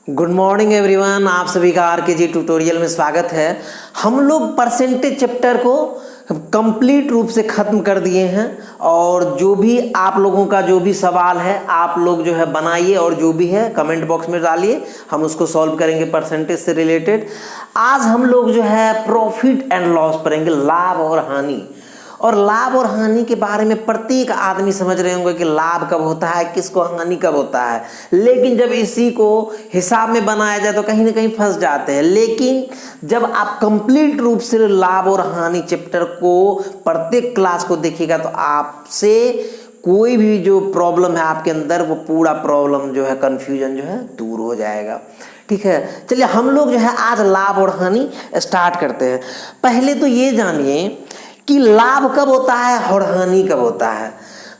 Good morning everyone, आप सभी का आर के जी ट्यूटोरियल में स्वागत है। हम लोग परसेंटेज चैप्टर को कंप्लीट रूप से ख़त्म कर दिए हैं और जो भी आप लोगों का जो भी सवाल है आप लोग जो है बनाइए और जो भी है कमेंट बॉक्स में डालिए, हम उसको सॉल्व करेंगे परसेंटेज से रिलेटेड। आज हम लोग जो है प्रॉफिट एंड लॉस पढ़ेंगे, लाभ और हानि। और लाभ और हानि के बारे में प्रत्येक आदमी समझ रहे होंगे कि लाभ कब होता है, किसको हानि कब होता है, लेकिन जब इसी को हिसाब में बनाया जाए तो कहीं ना कहीं फंस जाते हैं। लेकिन जब आप कंप्लीट रूप से लाभ और हानि चैप्टर को प्रत्येक क्लास को देखिएगा तो आपसे कोई भी जो प्रॉब्लम है आपके अंदर वो पूरा प्रॉब्लम जो है, कंफ्यूजन जो है दूर हो जाएगा। ठीक है, चलिए हम लोग जो है आज लाभ और हानि स्टार्ट करते हैं। पहले तो ये जानिए कि लाभ कब होता है और हानि कब होता है।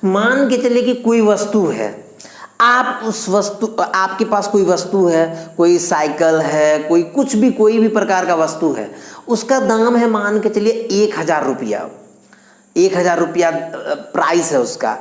मान के चलिए कि कोई वस्तु है, आप उस वस्तु, आपके पास कोई वस्तु है, कोई साइकिल है, कोई कुछ भी, कोई भी प्रकार का वस्तु है, उसका दाम है मान के चलिए 1000 रुपया। 1000 रुपया प्राइस है उसका।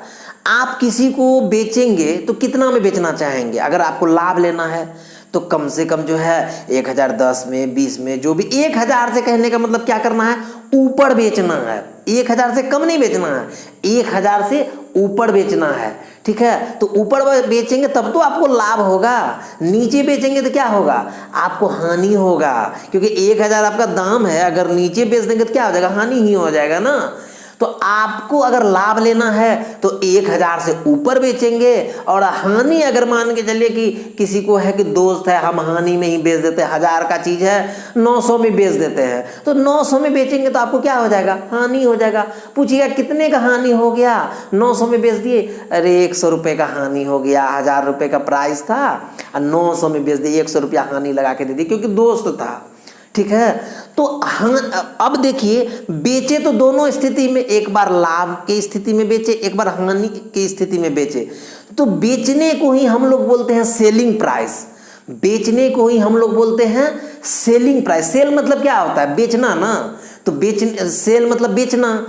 आप किसी को बेचेंगे तो कितना में बेचना चाहेंगे? अगर आपको लाभ लेना है तो कम से कम जो है 1010 में, 20 में, जो भी। 1000 से कहने का मतलब क्या करना है? ऊपर बेचना है। 1000 से कम नहीं बेचना है, 1000 से ऊपर बेचना है। ठीक है, तो ऊपर बेचेंगे तब तो आपको लाभ होगा, नीचे बेचेंगे तो क्या होगा? आपको हानि होगा, क्योंकि 1000 आपका दाम है, अगर नीचे बेच देंगे तो क्या हो जाएगा? हानि ही हो जाएगा ना। तो आपको अगर लाभ लेना है तो 1000 से ऊपर बेचेंगे, और हानि अगर मान के चलिए कि किसी को है कि दोस्त है, हम हानि में ही बेच देते हैं, 1000 का चीज है 900 में बेच देते हैं, तो 900 में बेचेंगे तो आपको क्या हो जाएगा? हानि हो जाएगा। पूछिएगा कितने का हानि हो गया? 900 में बेच दिए, अरे 100 रुपये का हानि हो गया। 1000 रुपये का प्राइस था और 900 में बेच दिए, 100 रुपया हानि लगा के दे दिए क्योंकि दोस्त था। ठीक है, तो अब देखिए, बेचे तो दोनों स्थिति में, एक बार लाभ की स्थिति में बेचे, एक बार हानि की स्थिति में बेचे। तो बेचने को ही हम लोग बोलते हैं सेलिंग प्राइस। बेचने को ही हम लोग बोलते हैं सेलिंग प्राइस। सेल मतलब क्या होता है? बेचना ना। तो सेल मतलब बेचना,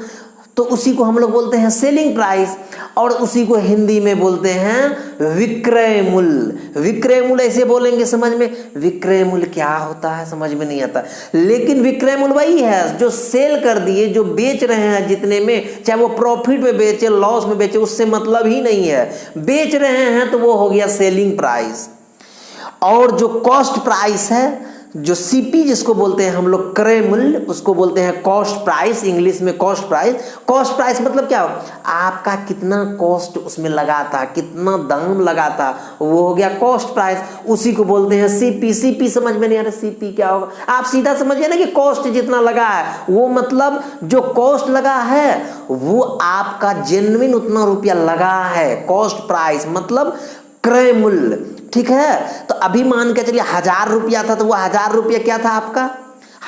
तो उसी को हम लोग बोलते हैं सेलिंग प्राइस, और उसी को हिंदी में बोलते हैं विक्रय मूल्य। विक्रय मूल्य ऐसे बोलेंगे समझ में, विक्रय मूल्य क्या होता है समझ में नहीं आता। लेकिन विक्रय मूल्य वही है जो सेल कर दिए, जो बेच रहे हैं जितने में, चाहे वो प्रॉफिट में बेचे, लॉस में बेचे, उससे मतलब ही नहीं है। बेच रहे हैं तो वो हो गया सेलिंग प्राइस। और जो कॉस्ट प्राइस है, जो सीपी जिसको बोलते हैं हम लोग, क्रय मूल्य, उसको बोलते हैं कॉस्ट प्राइस, इंग्लिश में कॉस्ट प्राइस। कॉस्ट प्राइस मतलब क्या हो? आपका कितना कॉस्ट उसमें लगा था, कितना दाम लगा था, वो हो गया कॉस्ट प्राइस। उसी को बोलते हैं सीपी। सीपी समझ में नहीं आ रहा, सीपी क्या होगा? आप सीधा समझिए ना कि कॉस्ट जितना लगा है, वो मतलब जो कॉस्ट लगा है वो आपका जेन्युइन उतना रुपया लगा है। कॉस्ट प्राइस मतलब क्रय मूल्य। ठीक है, तो अभी मान के चलिए 1000 रुपया था, तो वो 1000 रुपया क्या था आपका?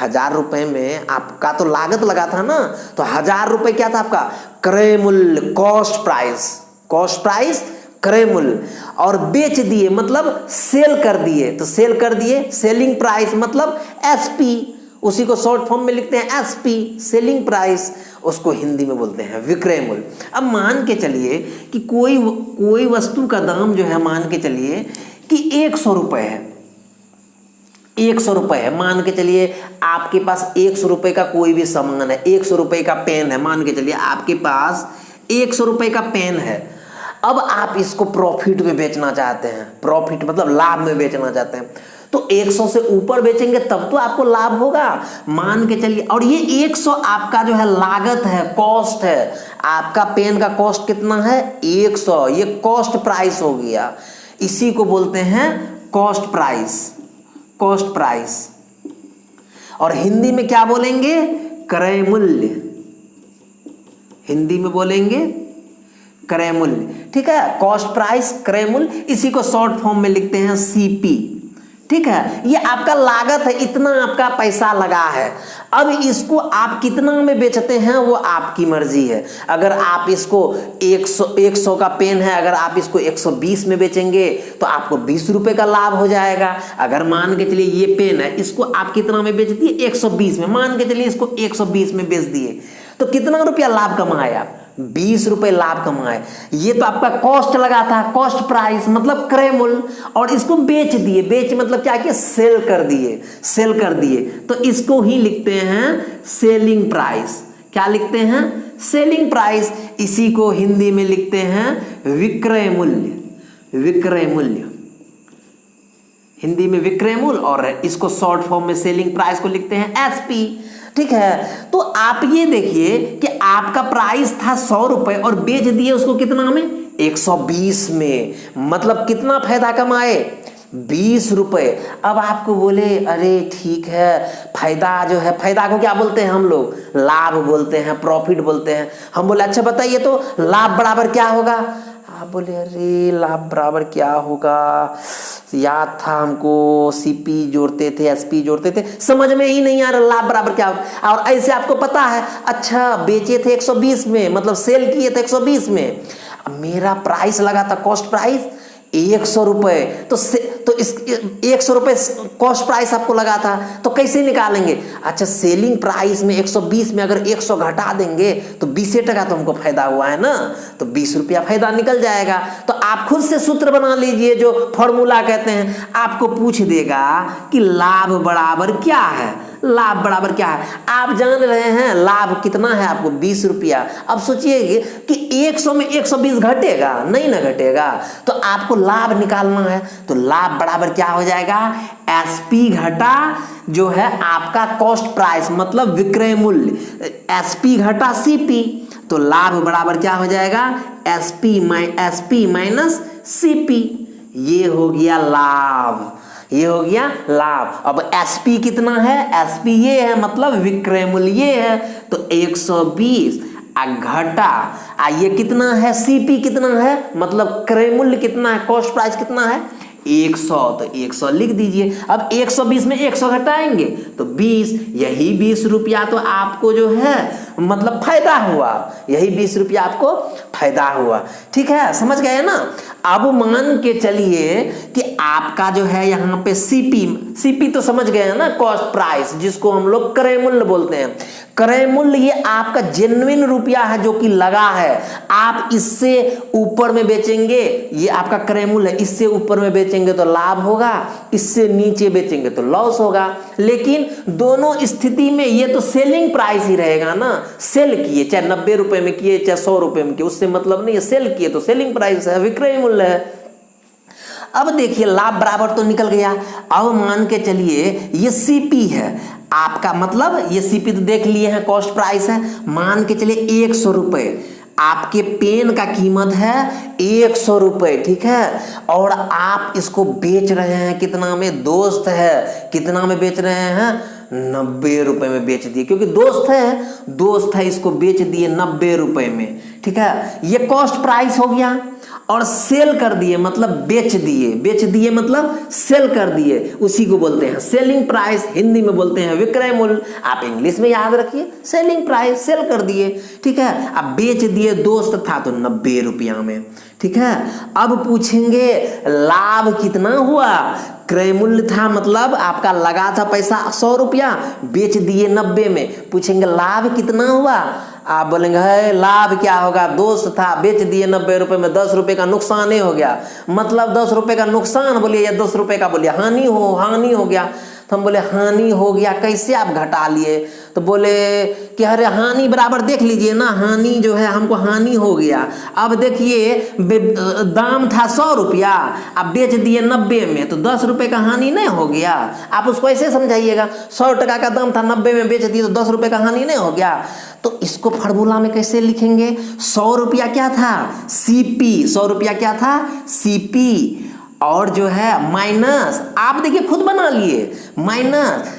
1000 रुपये में आपका तो लागत लगा था ना, तो 1000 रुपये क्या था आपका? क्रय मूल्य, कॉस्ट प्राइस। कॉस्ट प्राइस, क्रय मूल्य। और बेच दिए मतलब सेल कर दिए, तो सेल कर दिए, सेलिंग प्राइस मतलब एसपी। उसी को शॉर्ट फॉर्म में लिखते हैं एसपी, सेलिंग प्राइस। उसको हिंदी में बोलते हैं विक्रय मूल्य। अब मान के चलिए कि कोई वस्तु का दाम जो है, मान के चलिए कि 100 रुपये है। 100 रुपये है, मान के चलिए आपके पास 100 रुपये का कोई भी सामान है, 100 रुपये का पेन है, मान के चलिए आपके पास 100 रुपये का पेन है। अब आप इसको प्रॉफिट में बेचना चाहते हैं, प्रॉफिट मतलब लाभ में बेचना चाहते हैं, तो 100 से ऊपर बेचेंगे तब तो आपको लाभ होगा, मान के चलिए। और ये 100 आपका जो है लागत है, कॉस्ट है। आपका पेन का कॉस्ट कितना है? 100। ये कॉस्ट प्राइस हो गया, इसी को बोलते हैं कॉस्ट प्राइस। Cost price. और हिंदी में क्या बोलेंगे? क्रय मूल्य। हिंदी में बोलेंगे क्रय मूल्य। ठीक है, कॉस्ट प्राइस, क्रय मूल्य, इसी को शॉर्ट फॉर्म में लिखते हैं सीपी। ठीक है, ये आपका लागत है, इतना आपका पैसा लगा है। अब इसको आप कितना में बेचते हैं वो आपकी मर्जी है। अगर आप इसको 100 का पेन है, अगर आप इसको 120 में बेचेंगे तो आपको 20 रुपए का लाभ हो जाएगा। अगर मान के चलिए ये पेन है, इसको आप कितना में बेच दिए? 120 में। मान के चलिए इसको 120 में बेच दिए तो कितना रुपया लाभ कमाए आप? 20 रुपए लाभ कमाए। ये तो आपका कॉस्ट लगा था, कॉस्ट प्राइस मतलब क्रय मूल्य, और इसको बेच दिए। बेच मतलब क्या किया, सेल कर दिए, सेल कर दिए, तो इसको ही लिखते हैं सेलिंग प्राइस। क्या लिखते हैं, सेलिंग प्राइस। इसी को हिंदी में लिखते हैं विक्रय मूल्य। विक्रय मूल्य हिंदी में विक्रय मूल्य, और इसको शॉर्ट फॉर्म में सेलिंग प्राइस को लिखते हैं एसपी। ठीक है, तो आप ये देखिए कि आपका प्राइस था 100 रुपए और बेच दिए उसको कितना में, 120 में, मतलब कितना फायदा कमाए, 20 रुपए। अब आपको बोले अरे ठीक है, फायदा जो है, फायदा को क्या बोलते हैं हम लोग, लाभ बोलते हैं, प्रॉफिट बोलते हैं। हम बोले अच्छा बताइए तो लाभ बराबर क्या होगा। आप बोले अरे लाभ बराबर क्या होगा, याद था हमको, सीपी जोड़ते थे, एसपी जोड़ते थे, समझ में ही नहीं आ रहा लाभ बराबर क्या होगा। और ऐसे आपको पता है, अच्छा बेचे थे 120 में, मतलब सेल किए थे 120 में, मेरा प्राइस लगा था कॉस्ट प्राइस 100 रुपए, तो इस 100 रुपए कॉस्ट प्राइस आपको लगा था, तो कैसे निकालेंगे। अच्छा सेलिंग प्राइस में 120 में अगर 100 घटा देंगे तो 20 टका तो हमको फायदा हुआ है ना, तो 20 रुपया फायदा निकल जाएगा। तो आप खुद से सूत्र बना लीजिए, जो फॉर्मूला कहते हैं। आपको पूछ देगा कि लाभ बराबर क्या है, लाभ बराबर क्या है। आप जान रहे हैं लाभ कितना है आपको, 20 रुपया। अब सोचिए कि 100 में 120 घटेगा, नहीं ना घटेगा, तो आपको लाभ निकालना है। तो लाभ बराबर क्या हो जाएगा, एसपी घटा जो है आपका कॉस्ट प्राइस मतलब विक्रय मूल्य, एसपी घटा सीपी, तो लाभ बराबर क्या हो जाएगा, एसपी माइनस सीपी। ये हो गया लाभ, ये हो गया लाभ। अब एसपी कितना है, एसपी ये है मतलब विक्रय मूल्य ये है, तो 120 घटा ये कितना है, सीपी कितना है मतलब क्रय मूल्य कितना है, कॉस्ट प्राइस कितना है 100, तो 100 लिख दीजिए। अब 120 में 100 घटाएंगे तो 20, यही 20 रुपया तो आपको जो है मतलब फायदा हुआ, यही 20 रुपया आपको फायदा हुआ। ठीक है, समझ गए ना। अब मान के चलिए कि आपका जो है यहाँ पे सीपी तो समझ गए हैं ना, कॉस्ट प्राइस, जिसको हम लोग क्रय मूल्य बोलते हैं। क्रय मूल्य ये आपका जेन्युइन रुपया है जो कि लगा है, आप इससे ऊपर में बेचेंगे, ये आपका क्रय मूल्य है, इससे ऊपर में बेचेंगे तो लाभ होगा, इससे नीचे बेचेंगे तो लॉस होगा। लेकिन दोनों स्थिति में ये तो सेलिंग प्राइस ही रहेगा ना, सेल किए चाहे 90 रुपए में किए चाहे 100 रुपए में किए, उससे मतलब नहीं है, सेल किए तो सेलिंग प्राइस है, विक्रय मूल्य है। अब देखिए लाभ बराबर तो निकल गया। अब मान के चलिए ये सीपी है आपका, मतलब ये सीपी तो देख लिए हैं, कॉस्ट प्राइस है। मान के चलिए 100 रुपए आपके पेन का कीमत है 100 रुपए, ठीक है, और आप इसको बेच रहे हैं कितना में, दोस्त है कितना में बेच रहे हैं, 90 रुपए में बेच दिए, क्योंकि दोस्त है इसको बेच दिए 90 रुपए में। ठीक है, ये कॉस्ट प्राइस हो गया। और सेल कर दिए मतलब बेच दिए मतलब सेल कर दिए, उसी को बोलते हैं सेलिंग प्राइस, हिंदी में बोलते हैं विक्रय मूल्य। आप इंग्लिश में याद रखिए, सेलिंग प्राइस, सेल कर दिए। ठीक है, अब बेच दिए, दोस्त था तो 90 रुपया में। ठीक है, अब पूछेंगे लाभ कितना हुआ, क्रय मूल्य था मतलब आपका लगा था पैसा 100 रुपया, बेच दिए 90 में, पूछेंगे लाभ कितना हुआ, आप बोलेंगे है लाभ क्या होगा, दोस्त था बेच दिए 90 रुपए में, 10 रुपए का नुकसान ही हो गया, मतलब 10 रुपए का नुकसान बोलिए या 10 रुपए का बोलिए हानि हो गया। तो हम बोले हानि हो गया, कैसे आप घटा लिए, तो बोले कि अरे हानि बराबर देख लीजिए ना, हानि जो है हमको हानि हो गया। अब देखिए दाम था 100 रुपया, आप बेच दिए 90 में, तो 10 रुपए का हानि नहीं हो गया। आप उसको ऐसे समझाइएगा, 100 टका का दाम था, 90 में बेच दिए तो 10 रुपए का हानि नहीं हो गया। तो इसको फार्मूला में कैसे लिखेंगे, 100 रुपया क्या था, सीपी, 100 रुपया क्या था, सीपी, और जो है माइनस, आप देखिए खुद बना लिए, माइनस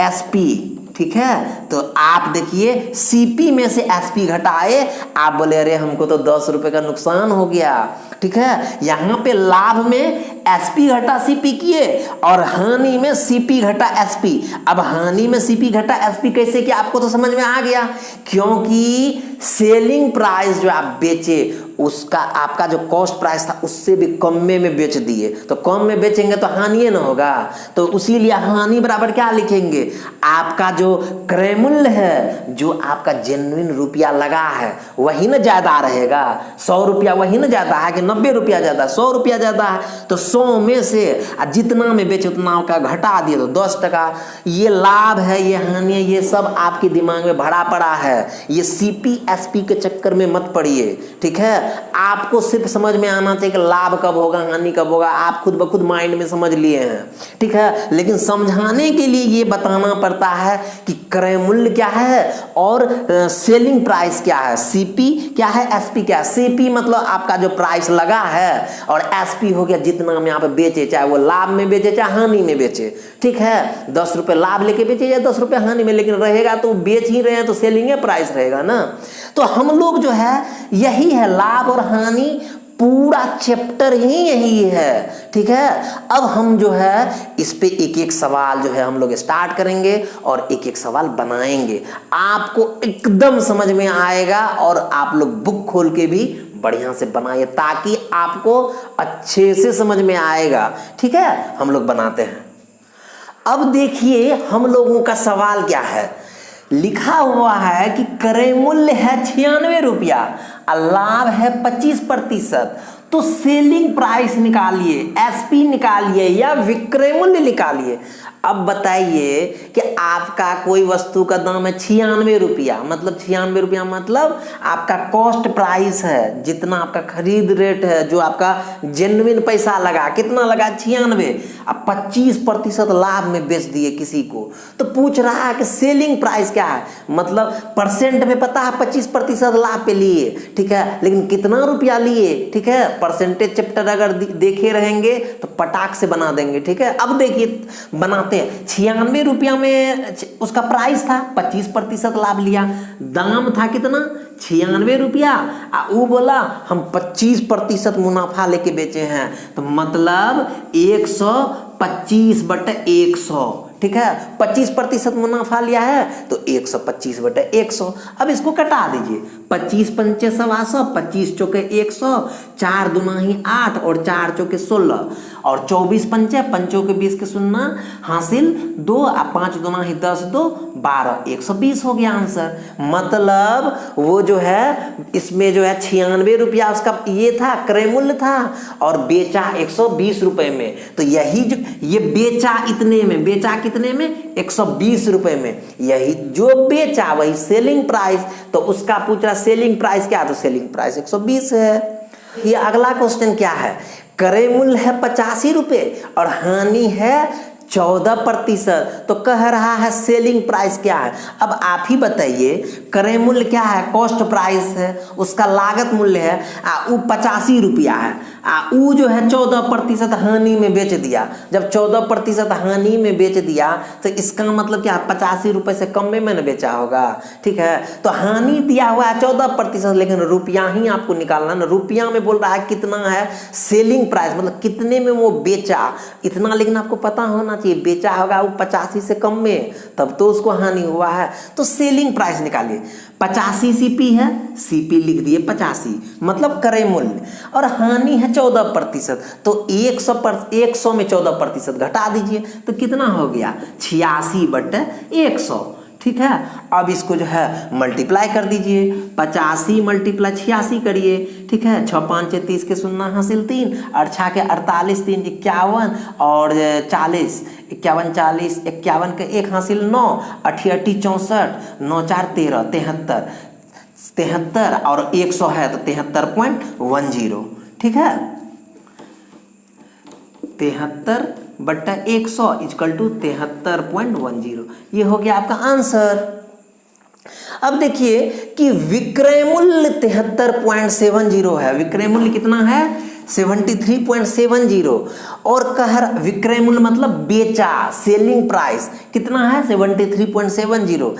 एसपी। ठीक है, तो आप देखिए सीपी में से एसपी घटाए, आप बोले अरे हमको तो 10 रुपए का नुकसान हो गया। ठीक है, यहाँ पे लाभ में एसपी घटा सीपी किए और हानि में सीपी घटा एसपी। अब हानि में सीपी घटा एसपी कैसे किया, आपको तो समझ में आ गया, क्योंकि सेलिंग प्राइस जो आप बेचे उसका आपका जो कॉस्ट प्राइस था उससे भी कम में बेच दिए, तो कम में बेचेंगे तो हानि ना होगा, तो उसी लिए हानि बराबर क्या लिखेंगे, आपका जो क्रय क्रय मूल्य है जो आपका जेन्युइन रुपया लगा है वही ना ज्यादा रहेगा। 100 रुपया वही ना ज्यादा है कि 90 रुपया ज्यादा, 100 रुपया ज्यादा है तो 100 में से जितना में बेचे उतना का घटा दिए तो 10%। ये लाभ है, ये हानि है, ये सब आपके दिमाग में भरा पड़ा है। ये सीपी एसपी के चक्कर में मत पड़िए, ठीक है। आपको सिर्फ समझ में आना चाहिए कि लाभ कब होगा, हानि कब होगा, आप खुद ब खुद माइंड में समझ लिए हैं, ठीक है। लेकिन समझाने के लिए ये बताना पड़ता है कि क्रय मूल्य क्या है और सेलिंग प्राइस क्या है, सीपी क्या है, एसपी क्या है। सीपी मतलब आपका जो प्राइस लगा है और एसपी हो गया जितना में आप बेचे, चाहे वो लाभ में बेचे चाहे हानि में बेचे, ठीक है। 10 रुपए लाभ लेके बेचे या 10 रुपए हानि में, लेकिन रहेगा तो बेच ही रहे हैं तो सेलिंग प्राइस रहेगा ना। तो हम लोग जो है यही है, लाभ और हानि पूरा चैप्टर ही यही है, ठीक है। अब हम जो है इस पे एक एक सवाल जो है हम लोग स्टार्ट करेंगे और एक एक सवाल बनाएंगे, आपको एकदम समझ में आएगा और आप लोग बुक खोल के भी बढ़िया से बनाइए ताकि आपको अच्छे से समझ में आएगा, ठीक है। हम लोग बनाते हैं। अब देखिए हम लोगों का सवाल क्या है, लिखा हुआ है कि क्रय मूल्य है 96 रुपया और लाभ है 25%, तो सेलिंग प्राइस निकालिए, एसपी निकालिए या विक्रय मूल्य निकालिए। अब बताइए कि आपका कोई वस्तु का दाम है 96 रुपया, मतलब 96 रुपया मतलब आपका कॉस्ट प्राइस है, जितना आपका खरीद रेट है, जो आपका जेन्युइन पैसा लगा, कितना लगा 96, अब 25% लाभ में बेच दिए किसी को। तो पूछ रहा है कि सेलिंग प्राइस क्या है, मतलब परसेंट में पता है 25% लाभ पे लिए, ठीक है, लेकिन कितना रुपया लिए, ठीक है। परसेंटेज चैप्टर अगर देखे रहेंगे तो पटाख से बना देंगे, ठीक है। अब देखिए बनाते 96 रुपया में उसका प्राइस था, 25% लाभ लिया, दाम था कितना 96 रुपया, वो बोला हम 25% मुनाफा लेके बेचे हैं, तो मतलब 125/100, ठीक है। 25% मुनाफा लिया है तो 125/100। अब इसको कटा दीजिए, 25 पंचे 125, 25 चौके 100, 4 दूना ही 8 और 4 चौके 16 और 24 पंचे, पंचों के 20 के सुनना हासिल 2 और 5 दूना ही 10, 2 12, 120 हो गया आंसर। मतलब वो जो है इसमें जो है 96 रुपया उसका ये था क्रय मूल्य था और बेचा 120 रुपए में, तो यही जो ये बेचा इतने में, बेचा कितने में 120 रुपए में, यही जो बेचा वही सेलिंग प्राइस। तो उसका पूछ रहा सेलिंग प्राइस क्या, तो सेलिंग प्राइस 120 है। ये अगला क्वेश्चन क्या है, क्रय मूल्य है 85 रुपए और हानि है 14%, तो कह रहा है सेलिंग प्राइस क्या है। अब आप ही बताइए, क्रय मूल्य क्या है, कॉस्ट प्राइस है, उसका लागत मूल्य है, वो 85 रुपया है, वो जो है 14% हानि में बेच दिया। जब 14% हानि में बेच दिया तो इसका मतलब क्या, 85 रुपए से कम में मैंने बेचा होगा, ठीक है। तो हानि दिया हुआ है 14%, लेकिन रुपया ही आपको निकालना ना, रुपया में बोल रहा है कितना है सेलिंग प्राइस, मतलब कितने में वो बेचा इतना, लेकिन आपको पता होना चाहिए बेचा होगा वो 85 से कम में, तब तो उसको हानि हुआ है। तो सेलिंग प्राइस निकालिए, 85 सीपी है, सीपी लिख दिए 85 मतलब क्रय मूल्य, और हानि है 14%, तो 100 में 14% घटा दीजिए तो कितना हो गया 86/100, ठीक है। अब इसको जो है मल्टीप्लाई कर दीजिए, 85 × 86 करिए, ठीक है। 6 5 30 के सुनना हासिल 3 और 6 के 48, 3 51 और 40, 51 40 51 के 1 हासिल 9, 8 8 64, 9 4 13, 73 और 100 है तो 73.10, ठीक है। 73/100 = 73.10, ये हो गया आपका आंसर। अब देखिए कि विक्रय मूल्य 73.70 है, विक्रय मूल्य कितना है 73.70, और कह विक्रय मूल्य मतलब बेचा, सेलिंग प्राइस कितना है 73.70, और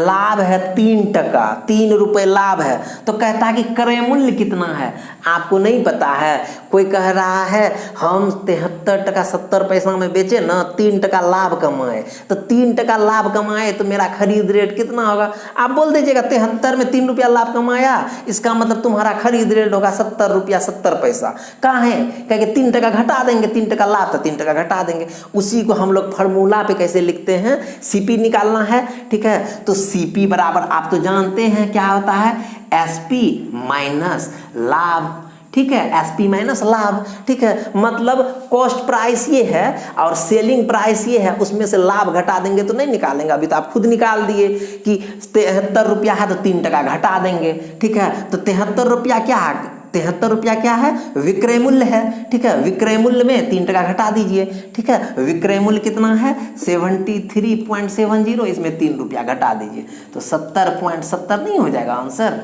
लाभ है 3%, 3 रुपए लाभ है। तो कहता है कि क्रय मूल्य कितना है, आपको नहीं पता है। कोई कह रहा है हम 73 70 पैसा में बेचे ना, 3% लाभ कमाए, तो 3% लाभ कमाए तो मेरा खरीद रेट कितना होगा, आप बोल दीजिएगा 73 में 3 रुपया लाभ कमाया, इसका मतलब तुम्हारा खरीद रेट होगा 70 रुपया 70 पैसा। कहाँ है, क्या कि 3 टका घटा देंगे, 3 टका लाभ तो 3 टका घटा देंगे। उसी को हम लोग फार्मूला पे कैसे लिखते हैं, सीपी निकालना है, ठीक है। तो सीपी बराबर आप तो जानते हैं क्या होता है, एसपी माइनस लाभ, ठीक है, एसपी माइनस लाभ, ठीक है। मतलब कॉस्ट प्राइस ये है और सेलिंग प्राइस ये है, उसमें से लाभ घटा देंगे तो नहीं निकालेंगे, अभी तो आप खुद निकाल दिए कि 73 रुपया है तो 3 टका घटा देंगे, ठीक है। तो 73 रुपया क्या है, 73 रुपया क्या है, विक्रय मूल्य है, ठीक है। विक्रय मूल्य में 3 टका घटा दीजिए, ठीक है। विक्रय मूल्य कितना है, 73.70, इसमें 3 रुपया घटा दीजिए तो 70.70 नहीं हो जाएगा आंसर।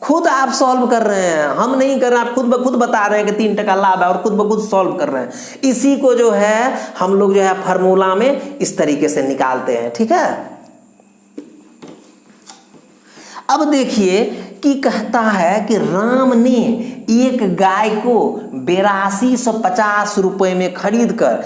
खुद आप सॉल्व कर रहे हैं, हम नहीं कर रहे, आप खुद ब खुद बता रहे हैं कि 3 टका लाभ है और खुद ब खुद सॉल्व कर रहे हैं। इसी को जो है हम लोग जो है फार्मूला में इस तरीके से निकालते हैं, ठीक है। अब देखिए कि कहता है कि राम ने एक गाय को 8250 रुपए में खरीद कर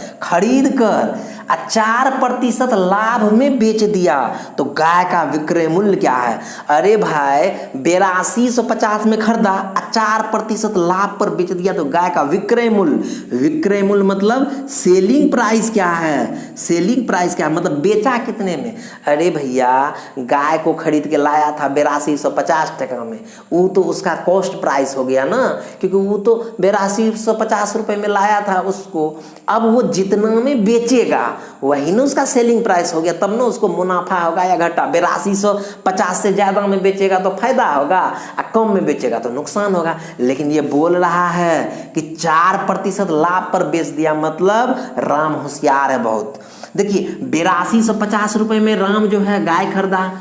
4% लाभ में बेच दिया तो गाय का विक्रय मूल्य क्या है। अरे भाई 8250 में खरीदा, 4% लाभ पर बेच दिया तो गाय का विक्रय मूल्य मतलब सेलिंग प्राइस क्या है, सेलिंग प्राइस क्या है मतलब बेचा कितने में। अरे भैया गाय को खरीद के लाया था 8250 टका में, वो तो उसका कॉस्ट प्राइस हो गया ना, क्योंकि वो तो 8250 रुपए में लाया था उसको। अब वो जितना में बेचेगा वही ना उसका सेलिंग प्राइस हो गया, तब ना उसको मुनाफा होगा या घाटा। 8250 से ज्यादा में बेचेगा तो फायदा होगा और कम में बेचेगा तो नुकसान होगा। लेकिन ये बोल रहा है कि 4% लाभ पर बेच दिया, मतलब राम होशियार है बहुत। देखिए 8250 रुपए में राम जो है गाय खरीदा,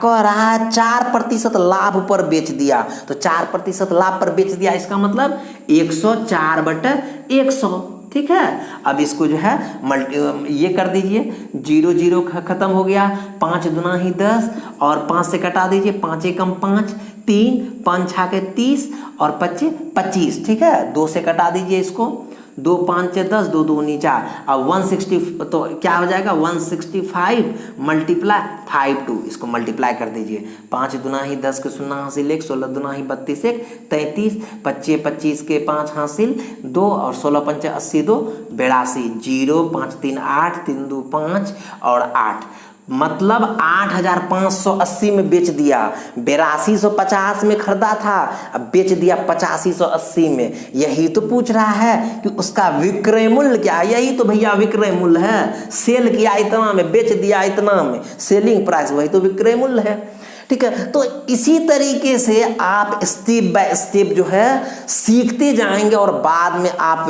कह रहा है 4% लाभ पर बेच दिया, तो 4% लाभ पर बेच दिया इसका मतलब 104/100, ठीक है। अब इसको जो है ये कर दीजिए, 0 0 खत्म हो गया, 5 दूना ही 10 और 5 से कटा दीजिए, 5 एकम 5, 3 5 छाके 30 और 25 25, ठीक है। 2 से कटा दीजिए इसको, 2 5 10, 2 2 4, अब 160 तो क्या हो जाएगा 165 × 5 इसको मल्टीप्लाई कर दीजिए। 5 दूना ही 10 के 0 हासिल 1, 16 दूना ही 32 1 33, 25 25 के 5 हासिल 2 और 16 5 80 2 82, 0 5 3 8 3 2 5 और 8, मतलब 8580 में बेच दिया। 8250 में खरीदा था, अब बेच दिया 8580 में। यही तो पूछ रहा है कि उसका विक्रय मूल्य क्या है। यही तो भैया विक्रय मूल्य है, सेल किया इतना में, बेच दिया इतना में, सेलिंग प्राइस, वही तो विक्रय मूल्य है, ठीक है। तो इसी तरीके से आप स्टेप बाय स्टेप जो है सीखते जाएंगे और बाद में आप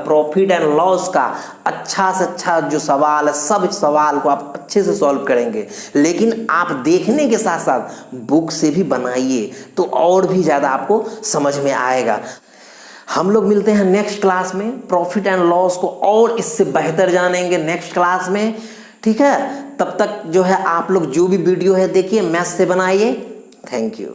प्रॉफिट एंड लॉस का अच्छा से अच्छा जो सवाल है, सब सवाल को आप अच्छे से सॉल्व करेंगे। लेकिन आप देखने के साथ साथ बुक से भी बनाइए तो और भी ज़्यादा आपको समझ में आएगा। हम लोग मिलते हैं नेक्स्ट क्लास में, प्रॉफिट एंड लॉस को और इससे बेहतर जानेंगे नेक्स्ट क्लास में, ठीक है। तब तक जो है आप लोग जो भी वीडियो है देखिए, मैथ्स से बनाइए। Thank you.